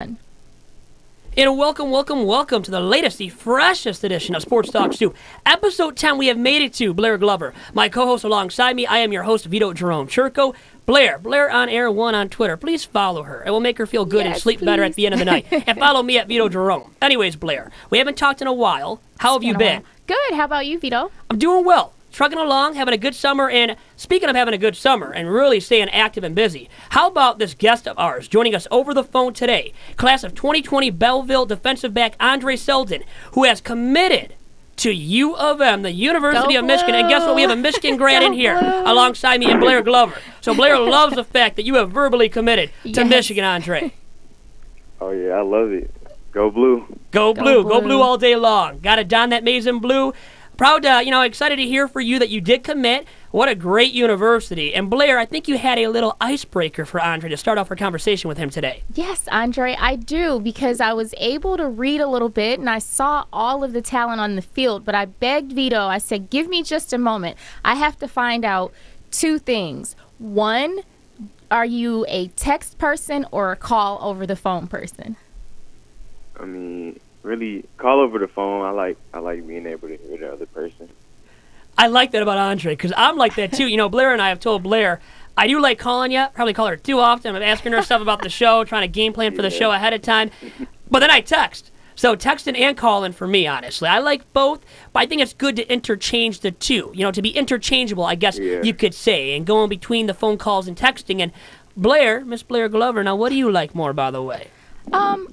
And welcome to the latest, the freshest edition of Sports Talk Soup. Episode 10, we have made it to Blair Glover. My co-host alongside me, I am your host, Vito Jerome Churko. Blair on Air 1 on Twitter. Please follow her. It will make her feel good and sleep better at the end of the night. And follow me at Vito Jerome. Anyways, Blair, we haven't talked in a while. How have you been? Good. How about you, Vito? I'm doing well. Trucking along, having a good summer, and speaking of having a good summer and really staying active and busy, how about this guest of ours joining us over the phone today, class of 2020 Belleville defensive back Andre Seldon, who has committed to U of M, the University of Michigan. And guess what? We have a Michigan grad in here alongside me and Blair Glover. So Blair loves the fact that you have verbally committed to Michigan, Andre. Oh, yeah, I love it. Go blue. Go blue all day long. Got to don that maize and blue. Proud, excited to hear for you that you did commit. What a great university. And Blair, I think you had a little icebreaker for Andre to start off our conversation with him today. Yes, Andre, I do, because I was able to read a little bit and I saw all of the talent on the field, but I begged Vito, I said, give me just a moment. I have to find out two things. One, are you a text person or a call over the phone person? I mean, really, call over the phone. I like being able to hear the other person. I like that about Andre, because I'm like that too. You know, Blair and I have told Blair, I do like calling you. Probably call her too often. I'm asking her stuff about the show, trying to game plan for the show ahead of time. But then I text. So texting and calling for me, honestly. I like both, but I think it's good to interchange the two. You know, to be interchangeable, I guess you could say, and going between the phone calls and texting. And Blair, Miss Blair Glover, now what do you like more, by the way?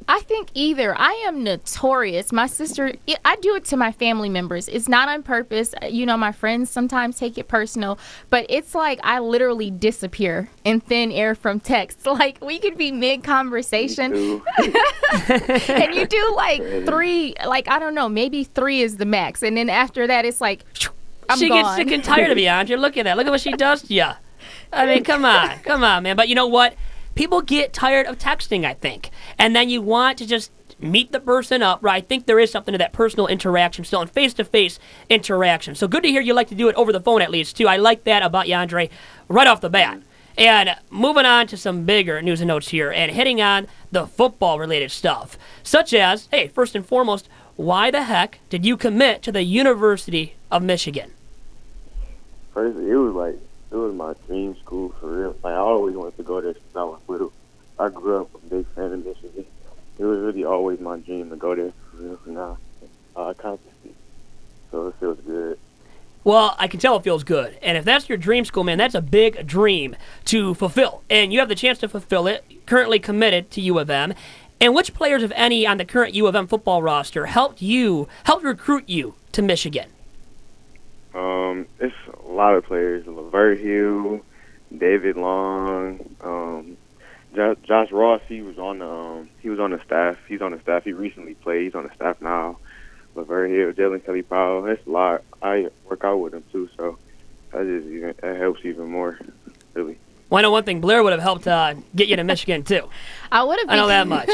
I think either. I am notorious. My sister, I do it to my family members. It's not on purpose. You know, my friends sometimes take it personal, but it's like I literally disappear in thin air from text. Like, we could be mid-conversation, and you do like three, like, I don't know, maybe three is the max. And then after that, it's like, I'm She gone. gets sick and tired of you, Andre. Look at that. Look at what she does to you. I mean, come on, man. But you know what? People get tired of texting, I think. And then you want to just meet the person up, right? I think there is something to that personal interaction still and face-to-face interaction. So good to hear you like to do it over the phone at least, too. I like that about you, Andre, right off the bat. And moving on to some bigger news and notes here and hitting on the football-related stuff, such as, hey, first and foremost, why the heck did you commit to the University of Michigan? First, it was my dream school for real. Like, I always wanted to go there since I was little. I grew up a big fan of Michigan. It was really always my dream to go there for real. Now, I accomplished it. So it feels good. Well, I can tell it feels good. And if that's your dream school, man, that's a big dream to fulfill. And you have the chance to fulfill it, currently committed to U of M. And which players, if any, on the current U of M football roster helped recruit you to Michigan? It's a lot of players. Lavert Hill, David Long, Josh Ross. He was on the staff. He's on the staff. He recently played. He's on the staff now. Lavert Hill, Jalen Kelly Powell. That's a lot. I work out with him too, so that helps even more, really. Well, I know one thing. Blair would have helped get you to Michigan, too. I would have. I know that much.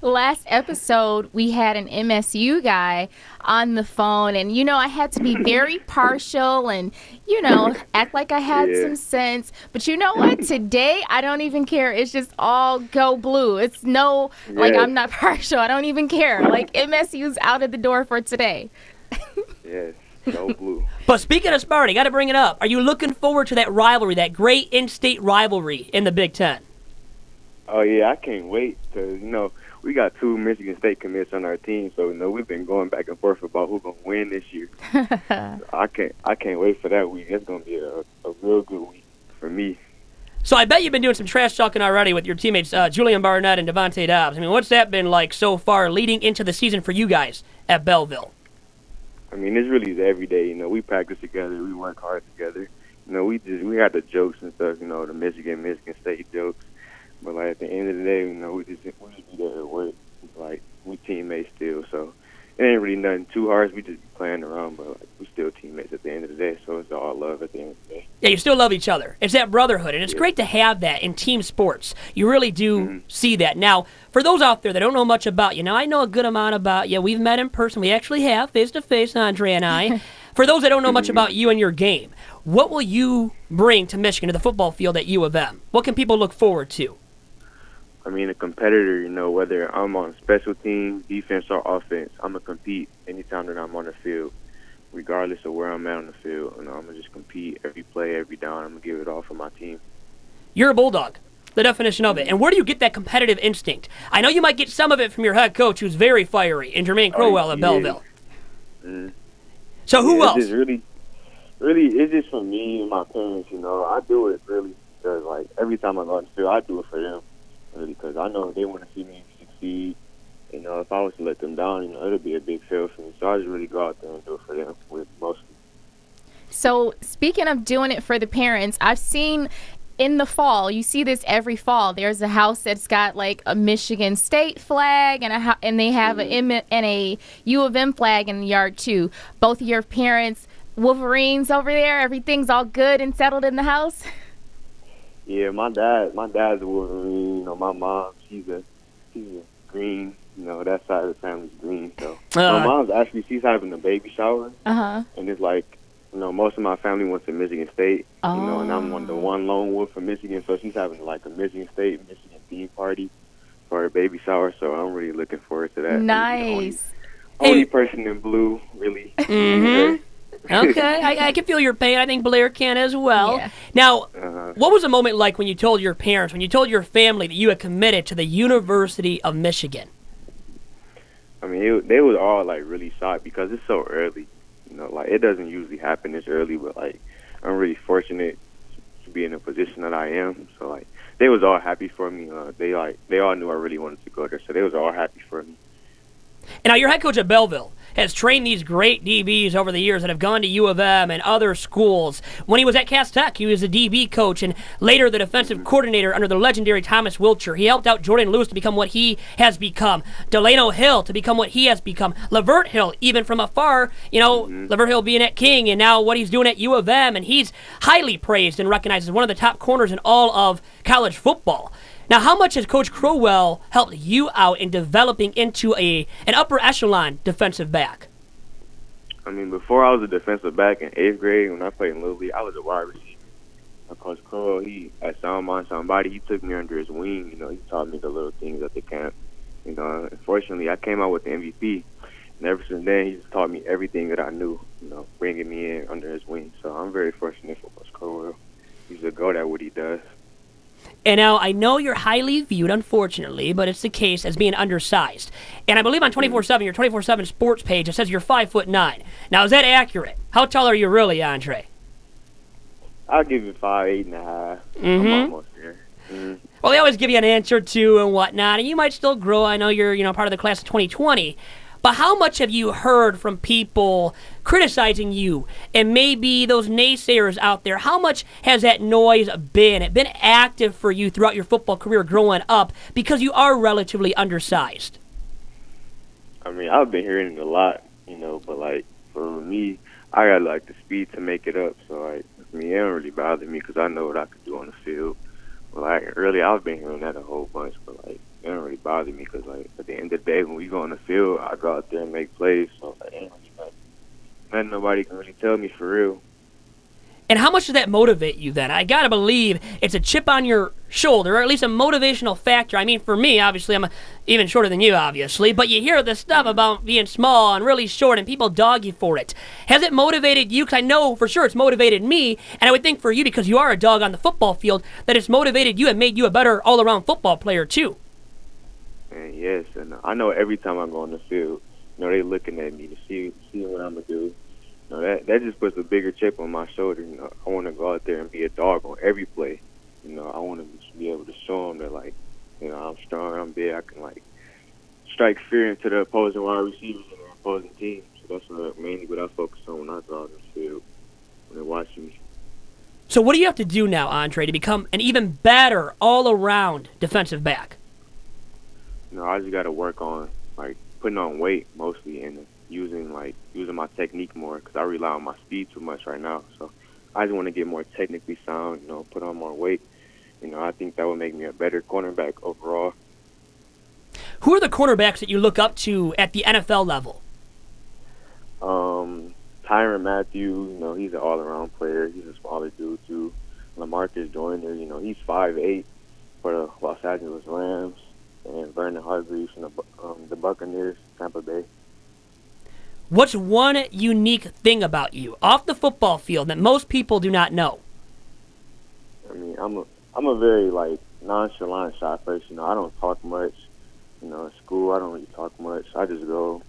Last episode, we had an MSU guy on the phone, and, you know, I had to be very partial and, you know, act like I had some sense. But you know what? Today, I don't even care. It's just all go blue. It's like, I'm not partial. I don't even care. Like, MSU's out of the door for today. Yes. Go blue. But speaking of Sparty, got to bring it up. Are you looking forward to that rivalry, that great in-state rivalry in the Big Ten? Oh, yeah, I can't wait because, you know, we got two Michigan State commits on our team, so, you know, we've been going back and forth about who's going to win this year. I can't wait for that week. It's going to be a real good week for me. So I bet you've been doing some trash talking already with your teammates, Julian Barnett and Devontae Dobbs. I mean, what's that been like so far leading into the season for you guys at Belleville? I mean, it's really every day. You know, we practice together. We work hard together. You know, we had the jokes and stuff. You know, the Michigan State jokes. But like at the end of the day, you know, we just be there at work. Like we teammates still. So it ain't really nothing too hard. We just be playing around, but like, we still teammates at the end of the day. So it's all love at the end of the day. Yeah, you still love each other. It's that brotherhood, and it's great to have that in team sports. You really do see that. Now, for those out there that don't know much about you, now I know a good amount about you. We've met in person. We actually have, face-to-face, Andre and I. For those that don't know much about you and your game, what will you bring to Michigan, to the football field at U of M? What can people look forward to? I mean, a competitor, you know, whether I'm on special teams, defense, or offense, I'm going to compete anytime that I'm on the field, regardless of where I'm at on the field. You know, I'm going to just compete every play, every down. I'm going to give it all for my team. You're a bulldog, the definition of it. And where do you get that competitive instinct? I know you might get some of it from your head coach, who's very fiery, and Jermaine Crowell at Belleville. So who else? It's just really, it's just for me and my parents, you know. I do it really because, like, every time I go on the field, I do it for them, really, because I know they want to see me succeed. You know, if I was to let them down, you know, it'll be a big fail for me. So I just really go out there and do it for them with mostly. So speaking of doing it for the parents, I've seen in the fall, you see this every fall, there's a house that's got like a Michigan State flag and they have a U of M flag in the yard too. Both of your parents Wolverines over there, everything's all good and settled in the house? Yeah, my dad's a Wolverine. You know, my mom, she's a green. You know, that side of the family's green. So my mom's she's having a baby shower. And it's like, you know, most of my family went to Michigan State. You know, and I'm the one lone wolf from Michigan, so she's having like a Michigan theme party for her baby shower. So I'm really looking forward to that. Nice. Only person in blue, really. Okay, I can feel your pain. I think Blair can as well. Yeah. Now, what was the moment like when you told your parents, when you told your family that you had committed to the University of Michigan? I mean, they was all like really shocked because it's so early. You know, like it doesn't usually happen this early, but like I'm really fortunate to be in a position that I am. So like they was all happy for me. They all knew I really wanted to go there, so they was all happy for me. And now your head coach at Belleville has trained these great DBs over the years that have gone to U of M and other schools. When he was at Cass Tech, he was the DB coach and later the defensive coordinator under the legendary Thomas Wilcher. He helped out Jordan Lewis to become what he has become, Delano Hill to become what he has become, Lavert Hill, even from afar, you know, Lavert Hill being at King and now what he's doing at U of M, and he's highly praised and recognized as one of the top corners in all of college football. Now, how much has Coach Crowell helped you out in developing into an upper echelon defensive back? I mean, before I was a defensive back in 8th grade, when I played in Little League, I was a wide receiver. Coach Crowell, at Sound Mind Somebody, he took me under his wing. You know, he taught me the little things at the camp. You know, unfortunately, I came out with the MVP. And ever since then, he's taught me everything that I knew, you know, bringing me in under his wing. So I'm very fortunate for Coach Crowell. He's a goat at what he does. And now, I know you're highly viewed, unfortunately, but it's the case as being undersized. And I believe on 24/7, your 24/7 sports page, it says you're 5'9". Now, is that accurate? How tall are you really, Andre? I'll give you 5'8.5". I'm almost there. Well, they always give you an inch or two and whatnot, and you might still grow. I know you're, part of the class of 2020. But how much have you heard from people criticizing you and maybe those naysayers out there? How much has that noise been active for you throughout your football career growing up because you are relatively undersized? I mean, I've been hearing it a lot, but like for me, I got like the speed to make it up. So like, I mean, it don't really bother me because I know what I could do on the field. But like, really, I've been hearing that a whole bunch, but like, it don't really bother me because, like, at the end of the day, when we go on the field, I go out there and make plays. So, like, ain't really nothing nobody can really tell me for real. And how much does that motivate you then? I got to believe it's a chip on your shoulder, or at least a motivational factor. I mean, for me, obviously, I'm even shorter than you, obviously, but you hear this stuff about being small and really short, and people dog you for it. Has it motivated you? Because I know for sure it's motivated me, and I would think for you, because you are a dog on the football field, that it's motivated you and made you a better all-around football player, too. And yes, and I know every time I go on the field, they looking at me to see what I'm going to do. That just puts a bigger chip on my shoulder. I want to go out there and be a dog on every play. I want to be able to show them that, like, I'm strong, I'm big, I can, like, strike fear into the opposing wide receivers and the opposing team. So that's mainly what I focus on when I go out in the field, when they watch me. So what do you have to do now, Andre, to become an even better all-around defensive back? I just got to work on, like, putting on weight mostly and using my technique more because I rely on my speed too much right now. So I just want to get more technically sound, put on more weight. I think that would make me a better cornerback overall. Who are the cornerbacks that you look up to at the NFL level? Tyrann Mathieu, he's an all-around player. He's a smaller dude, too. LaMarcus Joyner, he's 5'8". for the Los Angeles Rams, and Vernon Hargreaves from the Buccaneers, Tampa Bay. What's one unique thing about you off the football field that most people do not know? I mean, I'm a very like nonchalant, shy person. I don't talk much. In school I don't really talk much. I just go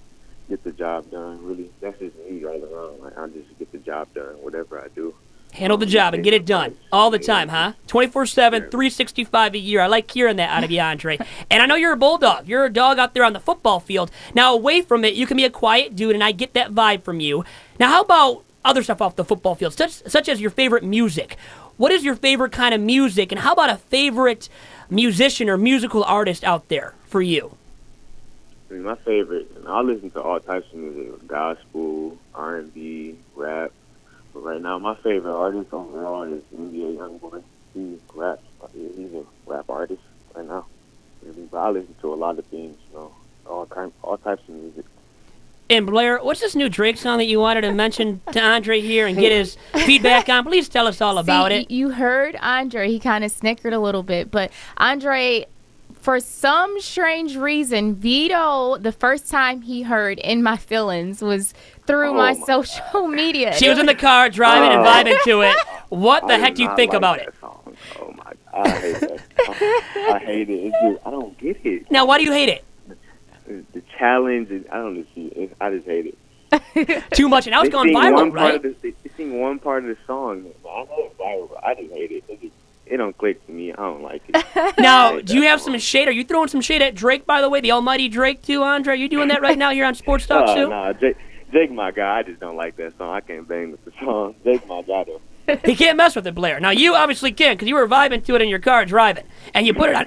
get the job done. Really, that's just me all around. Like I just get the job done, whatever I do. Handle the job and get it done all the time, huh? 24/7, 365 a year. I like hearing that out of you, Andre. And I know you're a bulldog. You're a dog out there on the football field. Now, away from it, you can be a quiet dude, and I get that vibe from you. Now, how about other stuff off the football field, such as your favorite music? What is your favorite kind of music, and how about a favorite musician or musical artist out there for you? I mean, my favorite, and I listen to all types of music, gospel, R&B, rap. But right now, my favorite artist overall is NBA Youngboy. He raps. He's a rap artist right now. But I listen to a lot of things, all types of music. And Blair, what's this new Drake song that you wanted to mention to Andre here and get his feedback on? Please tell us all about it. You heard Andre. He kind of snickered a little bit. But Andre, for some strange reason, Vito, the first time he heard In My Feelings was through my social media. She was in the car driving and vibing to it. What the heck do you think about it? Song. Oh, my God. I hate that song. I hate it. It's just, I don't get it. Now, why do you hate it? The challenge, I don't see it. I just hate it. Too much, and now it's going viral, right? They sing one part of the song. I know it's viral, but I just hate it. It don't click to me. I don't like it. Now, do you have some shade? Are you throwing some shade at Drake, by the way, the almighty Drake, too, Andre? Are you doing that right now here on Sports Talk Soup? No, Jake, my guy. I just don't like that song. I can't bang with the song. Jake, my guy, though. He can't mess with it, Blair. Now, you obviously can, because you were vibing to it in your car driving. And you put it on,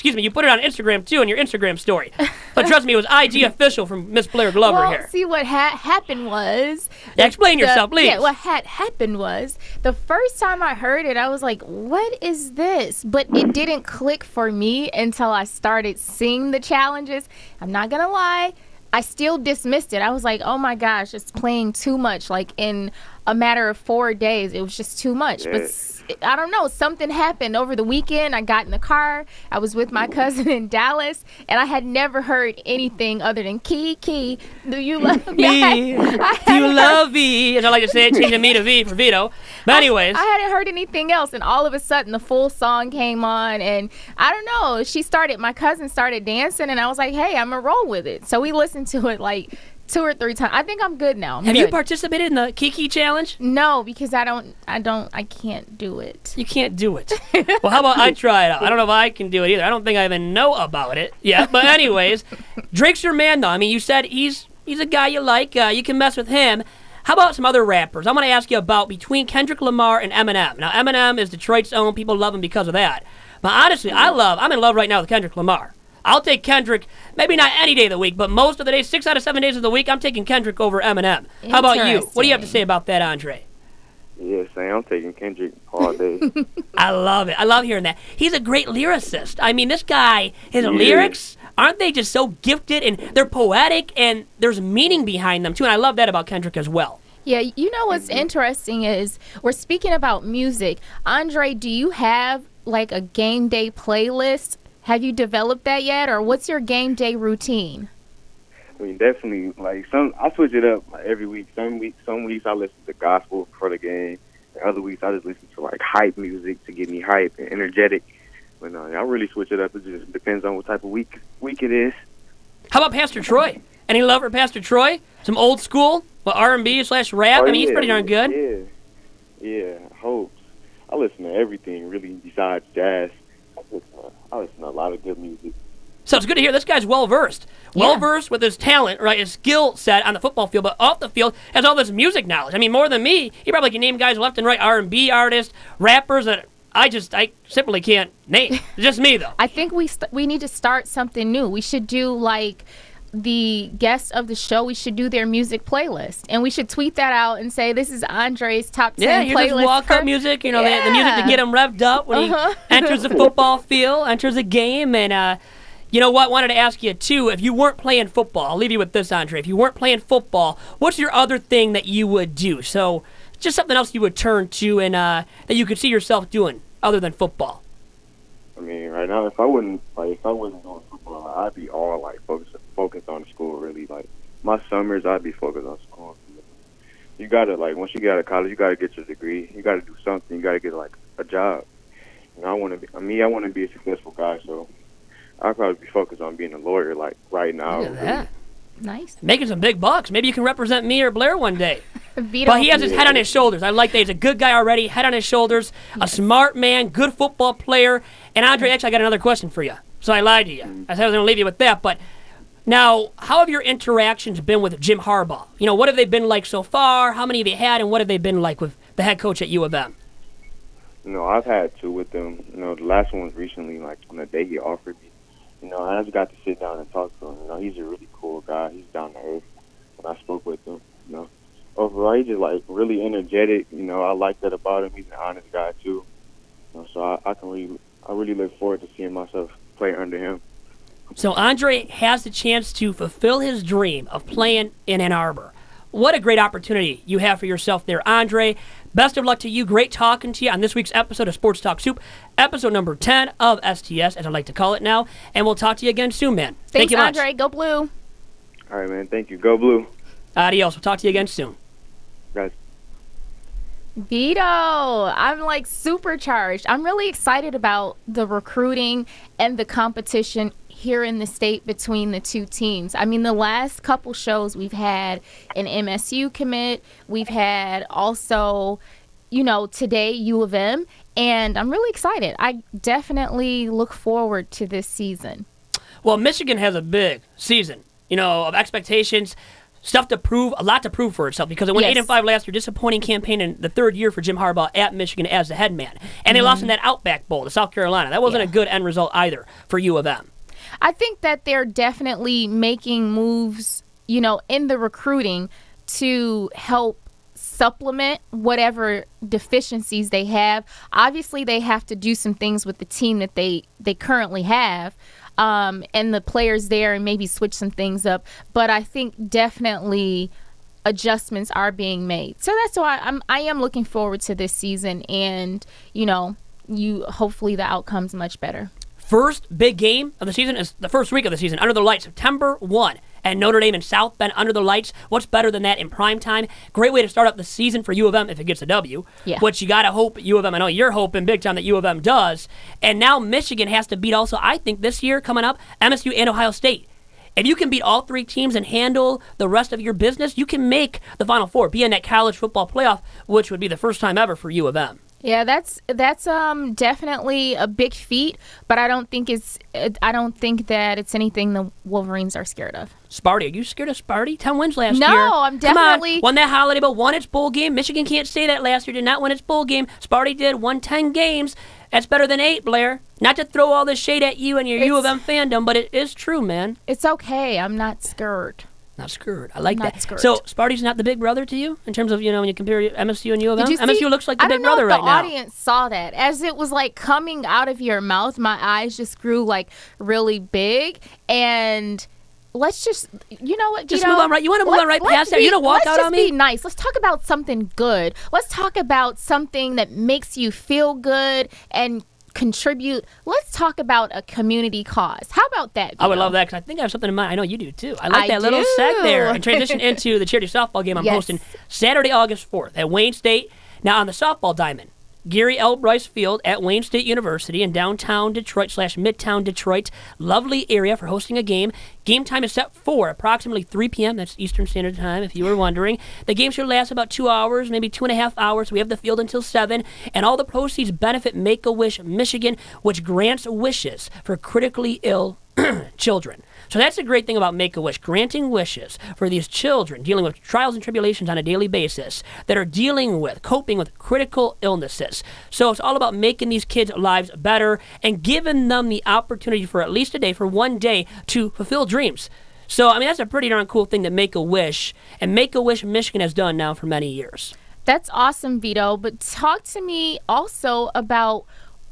you put it on Instagram, too, in your Instagram story. But trust me, it was IG official from Miss Blair Glover here. See, what happened was... Yeah, explain yourself, please. Yeah, what had happened was, the first time I heard it, I was like, what is this? But it didn't click for me until I started seeing the challenges. I'm not going to lie. I still dismissed it. I was like, oh, my gosh, it's playing too much. Like, in a matter of 4 days, it was just too much. Yeah. But I don't know. Something happened over the weekend. I got in the car. I was with my cousin in Dallas, and I had never heard anything other than Kiki. Do you love me? Do you love me? As I like to say it, changing me to V for Vito. But anyways. I hadn't heard anything else, and all of a sudden the full song came on, and I don't know. My cousin started dancing, and I was like, hey, I'm going to roll with it. So we listened to it like 2 or 3 times. I think I'm good now. Have you participated in the Kiki challenge? No, because I can't do it. You can't do it. Well, how about I try it out? I don't know if I can do it either. I don't think I even know about it yet. But anyways, Drake's your man, though. I mean, you said he's a guy you like. You can mess with him. How about some other rappers? I'm going to ask you about between Kendrick Lamar and Eminem. Now, Eminem is Detroit's own. People love him because of that. But honestly, I'm in love right now with Kendrick Lamar. I'll take Kendrick, maybe not any day of the week, but most of the days, 6 out of 7 days of the week, I'm taking Kendrick over Eminem. How about you? What do you have to say about that, Andre? Yeah, Sam, I'm taking Kendrick all day. I love it. I love hearing that. He's a great lyricist. I mean, this guy, his lyrics, aren't they just so gifted, and they're poetic, and there's meaning behind them, too, and I love that about Kendrick as well. Yeah, you know what's interesting is we're speaking about music. Andre, do you have, like, a game day playlist? Have you developed that yet, or what's your game day routine? I mean, definitely. Like I switch it up every week. Some weeks I listen to gospel for the game. And other weeks I just listen to like hype music to get me hype and energetic. But I really switch it up. It just depends on what type of week it is. How about Pastor Troy? Any love for Pastor Troy? Some old school, R&B/rap. I mean, he's pretty darn good. Yeah. Hopes. I listen to everything really besides jazz. I listen to a lot of good music. So it's good to hear this guy's well-versed. Well-versed with his talent, right, his skill set on the football field, but off the field has all this music knowledge. I mean, more than me, he probably can name guys left and right, R&B artists, rappers that I simply can't name. Just me, though. I think we need to start something new. We should do, like, the guests of the show, we should do their music playlist, and we should tweet that out and say this is Andre's top 10 playlist. Yeah, walk-up music, the music to get him revved up when he enters the football field, enters a game, and you know what? Wanted to ask you, too, if you weren't playing football, I'll leave you with this, Andre. If you weren't playing football, what's your other thing that you would do? So just something else you would turn to and that you could see yourself doing other than football. I mean, right now, if I wasn't doing football, I'd be all like focused on school. Really, like my summers, I'd be focused on school. You gotta like once you get out of college, you gotta get your degree. You gotta do something. You gotta get like a job. I want to be a successful guy, so I'd probably be focused on being a lawyer like right now. Look at that. Nice. Making some big bucks. Maybe you can represent me or Blair one day. Vito. But he has his head on his shoulders. I like that. He's a good guy already, head on his shoulders, a smart man, good football player. And Andre, actually, I got another question for you. So I lied to you. I said I was going to leave you with that. But now, how have your interactions been with Jim Harbaugh? You know, what have they been like so far? How many have you had? And what have they been like with the head coach at U of M? I've had two with them. The last one was recently, like on the day he offered me. I just got to sit down and talk to him. He's a really cool guy. He's down to earth. When I spoke with him, overall, he's just like really energetic. I like that about him. He's an honest guy too. So I really look forward to seeing myself play under him. So Andre has the chance to fulfill his dream of playing in Ann Arbor. What a great opportunity you have for yourself there, Andre. Best of luck to you. Great talking to you on this week's episode of Sports Talk Soup, episode number 10 of STS, as I like to call it now. And we'll talk to you again soon, man. Thank you much. Andre. Go Blue. All right, man. Thank you. Go Blue. Adios. We'll talk to you again soon. Guys. Vito, I'm like supercharged. I'm really excited about the recruiting and the competition here in the state between the two teams. I mean, the last couple shows we've had an MSU commit. We've had also, today U of M. And I'm really excited. I definitely look forward to this season. Well, Michigan has a big season, of expectations. Stuff to prove, a lot to prove for itself because it went 8-5 last year. Disappointing campaign in the third year for Jim Harbaugh at Michigan as the head man. And they lost in that Outback Bowl to South Carolina. That wasn't a good end result either for U of M. I think that they're definitely making moves, in the recruiting to help supplement whatever deficiencies they have. Obviously, they have to do some things with the team that they currently have. And the players there and maybe switch some things up. But I think definitely adjustments are being made. So that's why I am looking forward to this season and, hopefully the outcome's much better. First big game of the season is the first week of the season, under the lights, September 1. And Notre Dame in South Bend under the lights. What's better than that in prime time? Great way to start up the season for U of M if it gets a W. Yeah. Which you got to hope U of M. I know you're hoping big time that U of M does. And now Michigan has to beat also, I think, this year coming up, MSU and Ohio State. If you can beat all three teams and handle the rest of your business, you can make the Final Four, be in that college football playoff, which would be the first time ever for U of M. Yeah, that's definitely a big feat, but I don't think that it's anything the Wolverines are scared of. Sparty, are you scared of Sparty? 10 wins last year. No, I'm definitely... Come on, won that Holiday Bowl, won its bowl game. Michigan can't say that last year did not win its bowl game. Sparty did, won 10 games. That's better than 8, Blair. Not to throw all this shade at you and your U of M fandom, but it is true, man. It's okay. I'm not scared. Not scared. I like that. Scared. So Sparty's not the big brother to you in terms of, when you compare MSU and U of M? MSU looks like the big brother right now. I don't know if the audience saw that. As it was like coming out of your mouth, my eyes just grew like really big. And let's just, you know what, just move on right. You want to move on right past that? You want to walk out on me? Let's just be nice. Let's talk about something good. Let's talk about something that makes you feel good and contribute. Let's talk about a community cause. How about that, Vito? I would love that because I think I have something in mind. I know you do too. I like that little seg there. And transition into the charity softball game I'm hosting Saturday, August 4th at Wayne State. Now on the softball diamond, Gary L. Bryce Field at Wayne State University in downtown Detroit / Midtown Detroit. Lovely area for hosting a game. Game time is set for approximately 3 p.m. That's Eastern Standard Time, if you were wondering. The game should last about 2 hours, maybe 2.5 hours. We have the field until 7. And all the proceeds benefit Make-A-Wish Michigan, which grants wishes for critically ill children. So that's the great thing about Make-A-Wish, granting wishes for these children dealing with trials and tribulations on a daily basis that are coping with critical illnesses. So it's all about making these kids' lives better and giving them the opportunity for at least a day, for one day, to fulfill dreams. So, that's a pretty darn cool thing that Make-A-Wish and Make-A-Wish Michigan has done now for many years. That's awesome, Vito. But talk to me also about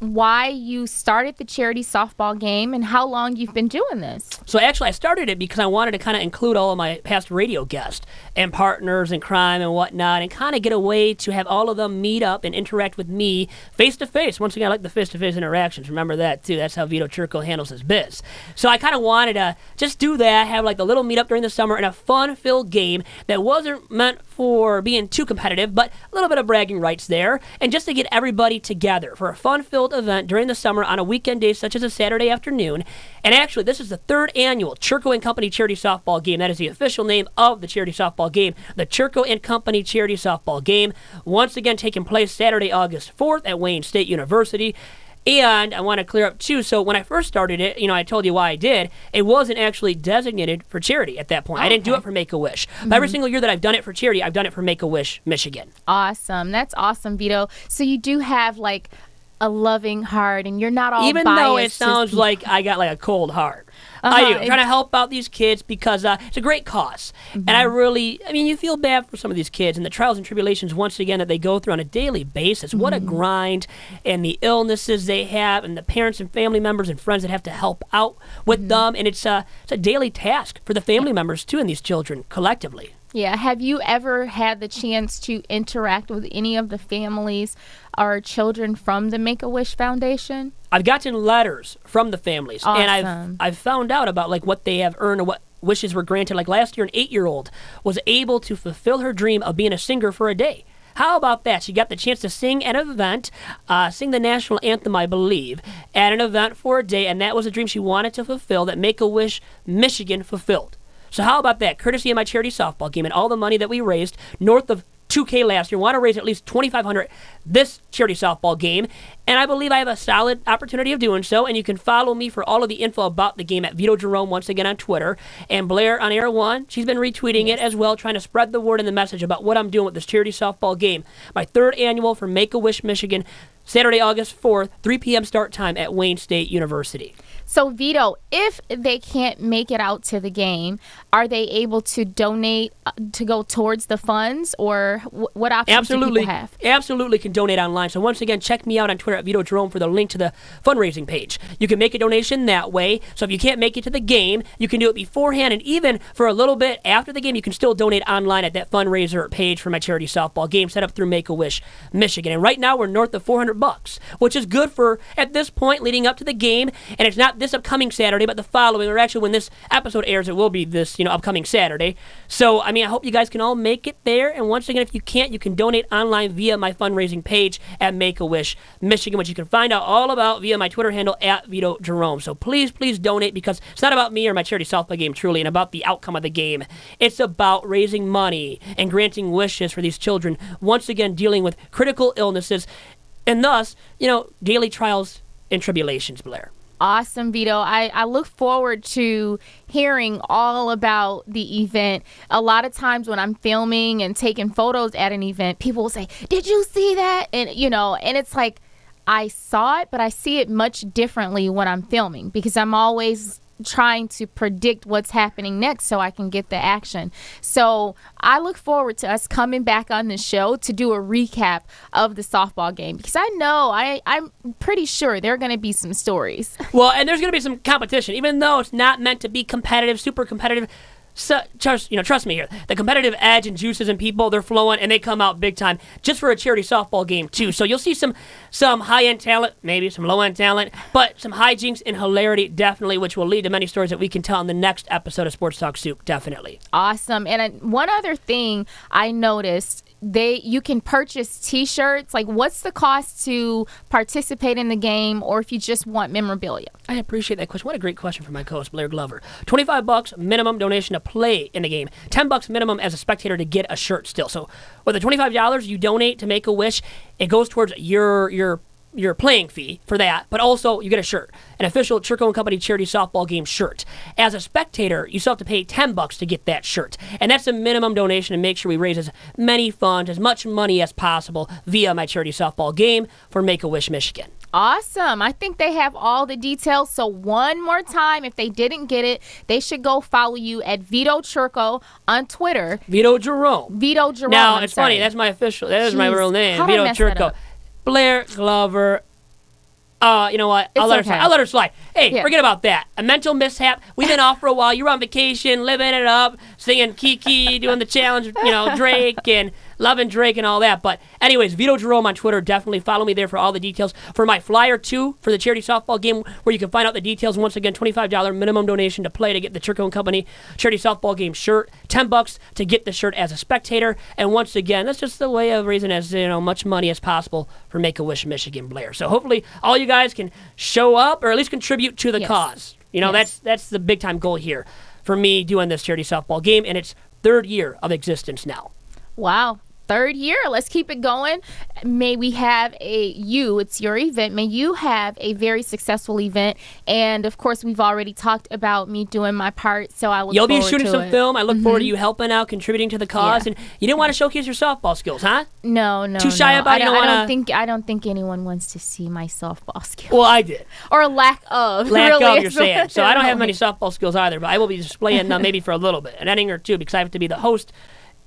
why you started the charity softball game and how long you've been doing this. So actually, I started it because I wanted to kind of include all of my past radio guests and partners in crime and whatnot, and kind of get a way to have all of them meet up and interact with me face to face. Once again, I like the face to face interactions. Remember that too. That's how Vito Churko handles his biz. So I kind of wanted to just do that, have like the little meetup during the summer, and a fun-filled game that wasn't meant for being too competitive, but a little bit of bragging rights there, and just to get everybody together for a fun-filled event during the summer on a weekend day such as a Saturday afternoon. And actually, this is the third annual Churko and Company Charity Softball Game. That is the official name of the charity softball game, the Churko and Company Charity Softball Game. Once again, taking place Saturday, August 4th at Wayne State University. And I want to clear up, too, so when I first started it, I told you why I did. It wasn't actually designated for charity at that point. I didn't do it for Make-A-Wish. But every single year that I've done it for charity, I've done it for Make-A-Wish, Michigan. Awesome. That's awesome, Vito. So you do have, like, a loving heart, and you're not all Even biased. though it sounds like I got, like, a cold heart. I do. I'm trying to help out these kids because it's a great cause. And I really, you feel bad for some of these kids and the trials and tribulations, once again, that they go through on a daily basis. What a grind, and the illnesses they have, and the parents and family members and friends that have to help out with them. And it's a daily task for the family members, too, and these children collectively. Yeah. Have you ever had the chance to interact with any of the families or children from the Make-A-Wish Foundation? I've gotten letters from the families, Awesome. and I've found out about like what they have earned or what wishes were granted. Like last year, an 8-year-old was able to fulfill her dream of being a singer for a day. How about that? She got the chance to sing at an event, sing the national anthem, I believe, at an event for a day, and that was a dream she wanted to fulfill that Make-A-Wish Michigan fulfilled. So how about that? Courtesy of my charity softball game and all the money that we raised north of $2,000 last year, want to raise at least $2,500 this charity softball game, and I believe I have a solid opportunity of doing so. And you can follow me for all of the info about the game at Vito Jerome once again on Twitter, and Blair on Air One. She's been retweeting it as well, trying to spread the word and the message about what I'm doing with this charity softball game. My third annual for Make-A-Wish Michigan, Saturday, August 4th, 3 p.m. start time at Wayne State University. So, Vito, if they can't make it out to the game, are they able to donate to go towards the funds, or what options do people have? Absolutely can donate online. So once again, check me out on Twitter at Vito Jerome for the link to the fundraising page. You can make a donation that way. So if you can't make it to the game, you can do it beforehand, and even for a little bit after the game, you can still donate online at that fundraiser page for my charity softball game set up through Make-A-Wish Michigan. And right now we're north of $400, which is good for at this point leading up to the game. And it's not this upcoming Saturday, but the following, or actually when this episode airs, it will be this upcoming Saturday. So I hope you guys can all make it there. And once again, if you can't, you can donate online via my fundraising page at Make-A-Wish Michigan, which you can find out all about via my Twitter handle at Vito Jerome. So please donate, because it's not about me or my charity softball game truly, and about the outcome of the game. It's about raising money and granting wishes for these children, once again dealing with critical illnesses, and thus, daily trials and tribulations, Blair. Awesome, Vito. I look forward to hearing all about the event. A lot of times when I'm filming and taking photos at an event, people will say, "Did you see that?" And and it's like, I saw it, but I see it much differently when I'm filming, because I'm always trying to predict what's happening next so I can get the action. So I look forward to us coming back on the show to do a recap of the softball game, because I know I'm pretty sure there are going to be some stories. Well, and there's going to be some competition, even though it's not meant to be competitive, super competitive. So, trust me here. The competitive edge and juices in people, they're flowing, and they come out big time just for a charity softball game too. So you'll see some high-end talent, maybe some low-end talent, but some hijinks and hilarity definitely, which will lead to many stories that we can tell in the next episode of Sports Talk Soup, definitely. Awesome. And one other thing I noticed, you can purchase T-shirts. Like, what's the cost to participate in the game, or if you just want memorabilia? I appreciate that question. What a great question from my co-host, Blair Glover. $25 minimum donation to play in the game. $10 minimum as a spectator to get a shirt still. So with the $25 you donate to Make-A-Wish, it goes towards your playing fee for that, but also you get a shirt, an official Churko and Company charity softball game shirt. As a spectator, you still have to pay $10 to get that shirt, and that's a minimum donation to make sure we raise as many funds, as much money as possible via my charity softball game for Make-A-Wish Michigan. Awesome. I think they have all the details. So one more time, if they didn't get it, they should go follow you at Vito Churko on Twitter. Vito Jerome. Vito Jerome. Now, it's funny. That's my official. That is my real name. How'd I Vito mess that Churko. up? Blair Glover. You know what? I'll let her slide. I'll let her slide. Hey, forget about that. A mental mishap. We've been off for a while. You were on vacation, living it up, singing Kiki, doing the challenge, Drake, and loving Drake and all that. But anyways, Vito Jerome on Twitter. Definitely follow me there for all the details. For my flyer, too, for the charity softball game, where you can find out the details. Once again, $25 minimum donation to play to get the Churco & Company charity softball game shirt. $10 to get the shirt as a spectator. And once again, that's just the way of raising as much money as possible for Make-A-Wish Michigan Blair. So hopefully all you guys can show up or at least contribute to the cause. That's the big time goal here for me doing this charity softball game, and it's 3rd year of existence now. Wow. 3rd year. Let's keep it going. May we have it's your event. May you have a very successful event. And of course, we've already talked about me doing my part, so I look forward to it. You'll be shooting some film. I look forward to you helping out, contributing to the cause. And you didn't want to showcase your softball skills, huh? No. Too shy about it? I don't think anyone wants to see my softball skills. Well, I did. Or lack of. You're saying. So I don't have many softball skills either, but I will be displaying them maybe for a little bit, an inning or two, because I have to be the host,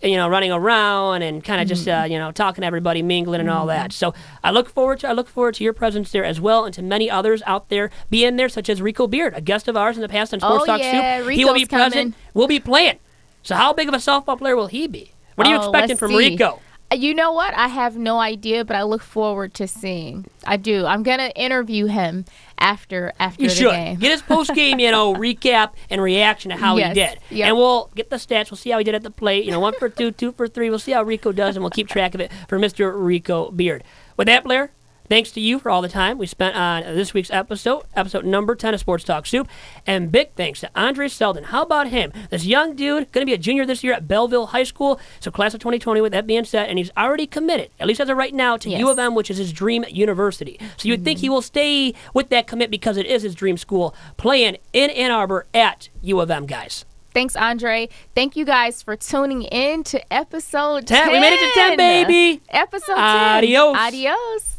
running around and kind of just, talking to everybody, mingling and all that. So I look forward to your presence there as well, and to many others out there being there, such as Rico Beard, a guest of ours in the past on Sports Talk Soup. He will be present. We'll be playing. So how big of a softball player will he be? What are you expecting from Rico? You know what? I have no idea, but I look forward to seeing. I do. I'm going to interview him after you the should. game. Get his post-game, recap and reaction to how he did. Yep. And we'll get the stats. We'll see how he did at the plate. 1 for 2, 2 for 3. We'll see how Rico does, and we'll keep track of it for Mr. Rico Beard. With that, Blair, thanks to you for all the time we spent on this week's episode number 10 of Sports Talk Soup. And big thanks to Andre Seldon. How about him? This young dude, going to be a junior this year at Belleville High School. So class of 2020, with that being said, and he's already committed, at least as of right now, to U of M, which is his dream university. So you'd think he will stay with that commit because it is his dream school, playing in Ann Arbor at U of M, guys. Thanks, Andre. Thank you guys for tuning in to episode 10. We made it to 10, baby. Episode 10. Adios. Adios.